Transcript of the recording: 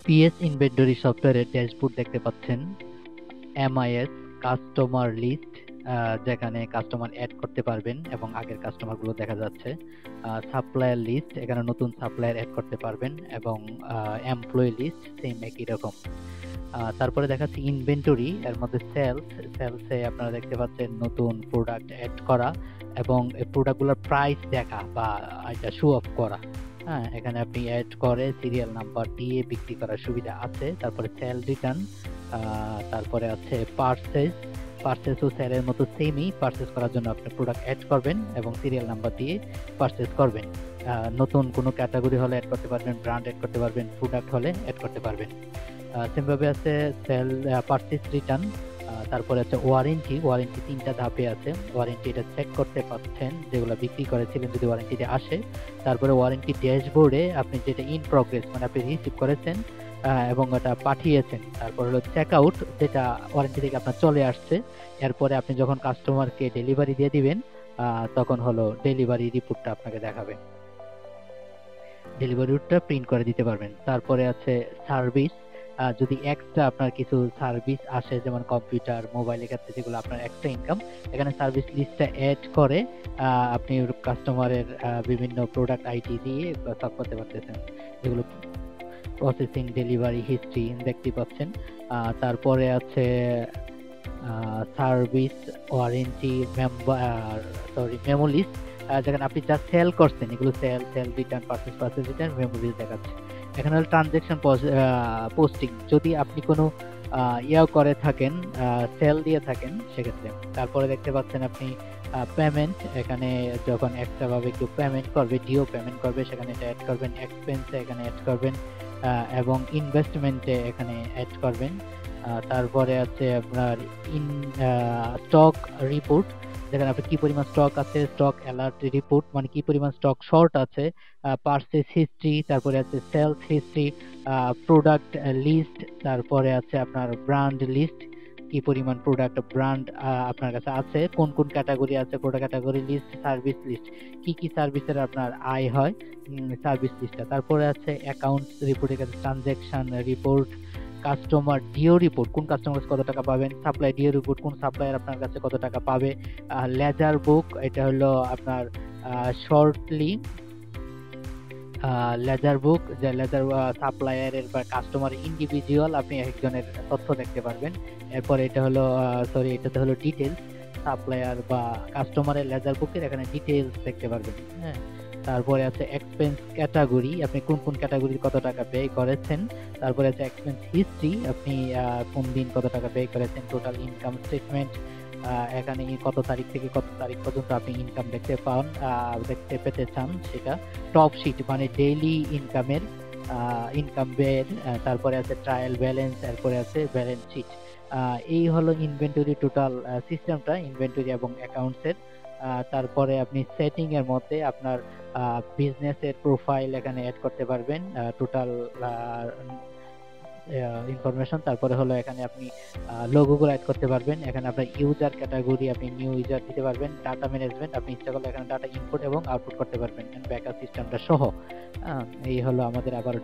PS inventory সফটওয়্যারের dashboard দেখতে পাচ্ছেন। এমআইএস কাস্টমার লিস্ট, যেখানে কাস্টমার অ্যাড করতে পারবেন এবং আগের কাস্টমারগুলো দেখা যাচ্ছে। সাপ্লায়ার লিস্ট, এখানে নতুন সাপ্লায়ার অ্যাড করতে পারবেন এবং এমপ্লয়ি লিস্ট সেম একই রকম। তারপরে দেখাচ্ছি ইনভেন্টরি, এর মধ্যে সেলসে আপনারা দেখতে পাচ্ছেন নতুন প্রোডাক্ট অ্যাড করা এবং এই প্রোডাক্টগুলোর প্রাইস দেখা বা এটা শো অফ করা। হ্যাঁ, এখানে আপনি অ্যাড করে সিরিয়াল নাম্বার দিয়ে বিক্রি করার সুবিধা আছে। তারপরে সেল রিটার্ন, তারপরে আছে পারচেজ ও সেলের মতো সেমই। পারচেজ করার জন্য আপনি প্রোডাক্ট অ্যাড করবেন এবং সিরিয়াল নাম্বার দিয়ে পারচেজ করবেন। নতুন কোনো ক্যাটাগরি হলে অ্যাড করতে পারবেন, ব্র্যান্ড অ্যাড করতে পারবেন, প্রোডাক্ট হলে অ্যাড করতে পারবেন। সেমভাবে আছে সেল পারচেজ রিটার্ন। তারপরে আছে ওয়ারেন্টি 3টা ধাপে আছে। ওয়ারেন্টি এটা চেক করতে পাচ্ছেন, যেগুলো বিক্রি করেছিলেন যদি ওয়ারেন্টিতে আসে। তারপরে ওয়ারেন্টি ড্যাশবোর্ডে আপনি যেটা ইন প্রগ্রেস মানে আপনি রিসিভ করেছেন এবং এটা পাঠিয়েছেন। তারপর হলো চেক আউট, যেটা ওয়ারেন্টি থেকে আপনার চলে আসছে। এরপরে আপনি যখন কাস্টমারকে ডেলিভারি দিয়ে দিবেন তখন হলো ডেলিভারি রিপোর্টটা আপনাকে দেখাবে, ডেলিভারি রুটটা প্রিন্ট করে দিতে পারবেন। তারপরে আছে সার্ভিস, যদি এক্সট্রা আপনার কিছু সার্ভিস আসে যেমন কম্পিউটার মোবাইলের ক্ষেত্রে যেগুলো আপনার এক্সট্রা ইনকাম, এখানে সার্ভিস লিস্টটা অ্যাড করে আপনি কাস্টমারের বিভিন্ন প্রোডাক্ট আইডি দিয়ে সব করতে পারতেছেন, যেগুলো প্রসেসিং ডেলিভারি হিস্ট্রি দেখতে পাচ্ছেন। তারপরে আছে সার্ভিস ওয়ারেন্টি মেমো লিস্ট, যেখানে আপনি যা সেল করছেন এগুলো sale return purchase return memo list দেখাচ্ছে। এখানে হলো ট্রানজ্যাকশন পোস্টিং, যদি আপনি কোনো করে থাকেন, সেল দিয়ে থাকেন সেক্ষেত্রে। তারপরে দেখতে পাচ্ছেন আপনি পেমেন্ট, এখানে যখন এক্সট্রা ভাবে কেউ পেমেন্ট করবে, ডিও পেমেন্ট করবে, সেখানে এটা অ্যাড করবেন। এক্সপেন্সে এখানে অ্যাড করবেন এবং ইনভেস্টমেন্টে এখানে অ্যাড করবেন। তারপরে আছে আপনার স্টক রিপোর্ট, যেখানে আপনার কি পরিমাণ স্টক আছে, স্টক অ্যালার্ট রিপোর্ট মানে কি পরিমাণ স্টক শর্ট আছে, পারচেজ হিস্ট্রি, তারপরে আছে সেলস হিস্ট্রি, প্রোডাক্ট লিস্ট, তারপরে আছে আপনার ব্র্যান্ড লিস্ট, কি পরিমাণ প্রোডাক্ট ব্র্যান্ড আপনার কাছে আছে, কোন কোন ক্যাটাগরি আছে, product category list, service list, কি কি সার্ভিসের আপনার আয় হয়, সার্ভিস লিস্টটা। তারপরে আছে অ্যাকাউন্টস রিপোর্ট, এখানে transaction report, customer due report, কোন কাস্টমার কত টাকা পাবেন, সাপ্লাই ডিও রিপোর্ট, কোন সাপ্লায়ার আপনার কাছে কত টাকা পাবে, লেজার বুক, এটা হলো আপনার শর্টলি লেজার বুক, যে লেজার সাপ্লায়ারের বা কাস্টমার ইন্ডিভিজুয়াল আপনি একজনের তথ্য দেখতে পারবেন। এরপর এটা হলো এটাতে হলো ডিটেলস, সাপ্লায়ার বা কাস্টমারের লেজার বুকের এখানে ডিটেলস দেখতে পারবেন। হ্যাঁ, তারপরে আছে এক্সপেন্স ক্যাটাগরি, আপনি কোন কোন ক্যাটাগরির কত টাকা ব্যয় করেছেন। তারপরে আছে এক্সপেন্স হিস্ট্রি, আপনি কোন দিন কত টাকা ব্যয় করেছেন। টোটাল ইনকাম স্টেটমেন্ট, এখানে কত তারিখ থেকে কত তারিখ পর্যন্ত আপনি ইনকাম দেখতে পেতে চান সেটা। টপ শিট মানে ডেইলি ইনকামের ইনকাম ব্যয়ের। তারপরে আছে ট্রায়াল ব্যালেন্স, এরপরে আছে ব্যালেন্স শিট। এই হলো ইনভেন্টরি টোটাল সিস্টেমটা, ইনভেন্টরি এবং অ্যাকাউন্টস এর। তারপরে আপনি সেটিং এর মধ্যে আপনার বিজনেসের প্রোফাইল এখানে অ্যাড করতে পারবেন, টোটাল ইনফরমেশন। তারপরে হলো এখানে আপনি লোগোগুলো অ্যাড করতে পারবেন। এখানে আপনার ইউজার ক্যাটাগরি আপনি নিউ ইউজার দিতে পারবেন। ডাটা ম্যানেজমেন্ট, আপনি ইচ্ছা করলে এখানে ডাটা ইনপুট এবং আউটপুট করতে পারবেন ব্যাকআপ সিস্টেমটা সহ। এই হলো আমাদের আবারও